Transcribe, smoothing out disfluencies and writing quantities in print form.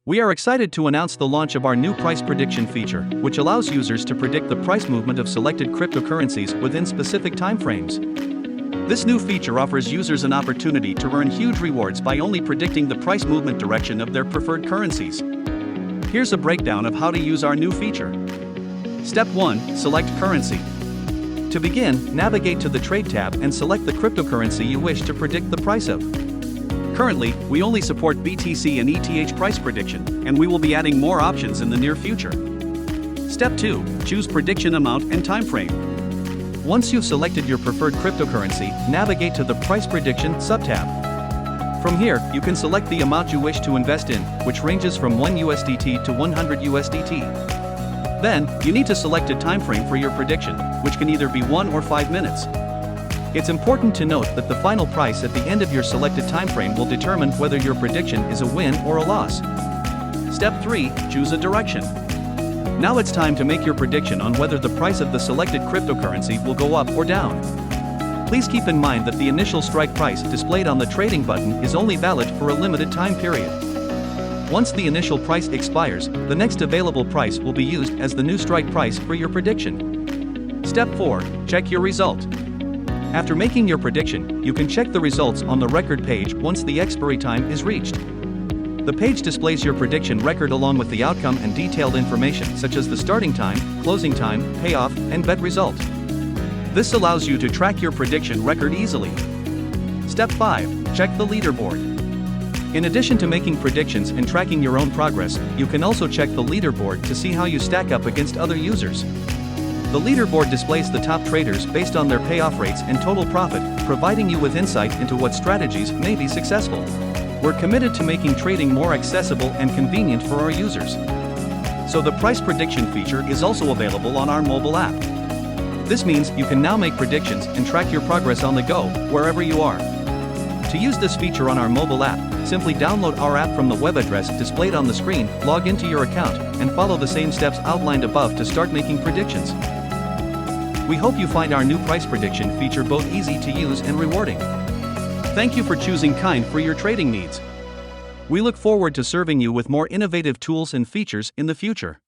We are excited to announce the launch of our new price prediction feature, which allows users to predict the price movement of selected cryptocurrencies within specific timeframes. This new feature offers users an opportunity to earn huge rewards by only predicting the price movement direction of their preferred currencies. Here's a breakdown of how to use our new feature. Step 1. Select currency. To begin, navigate to the Trade tab and select the cryptocurrency you wish to predict the price of. Currently, we only support BTC and ETH price prediction, and we will be adding more options in the near future. Step 2. Choose prediction amount and time frame. Once you've selected your preferred cryptocurrency, navigate to the Price Prediction subtab. From here, you can select the amount you wish to invest in, which ranges from 1 USDT to 100 USDT. Then, you need to select a time frame for your prediction, which can either be 1 or 5 minutes. It's important to note that the final price at the end of your selected time frame will determine whether your prediction is a win or a loss. Step 3. Choose a direction. Now it's time to make your prediction on whether the price of the selected cryptocurrency will go up or down. Please keep in mind that the initial strike price displayed on the trading button is only valid for a limited time period. Once the initial price expires, the next available price will be used as the new strike price for your prediction. Step 4. Check your result. After making your prediction, you can check the results on the record page once the expiry time is reached. The page displays your prediction record along with the outcome and detailed information such as the starting time, closing time, payoff, and bet result. This allows you to track your prediction record easily. Step 5. Check the leaderboard. In addition to making predictions and tracking your own progress, you can also check the leaderboard to see how you stack up against other users. The leaderboard displays the top traders based on their payoff rates and total profit, providing you with insight into what strategies may be successful. We're committed to making trading more accessible and convenient for our users. So the price prediction feature is also available on our mobile app. This means you can now make predictions and track your progress on the go, wherever you are. To use this feature on our mobile app, simply download our app from the web address displayed on the screen, log into your account, and follow the same steps outlined above to start making predictions. We hope you find our new price prediction feature both easy to use and rewarding. Thank you for choosing Kind for your trading needs. We look forward to serving you with more innovative tools and features in the future.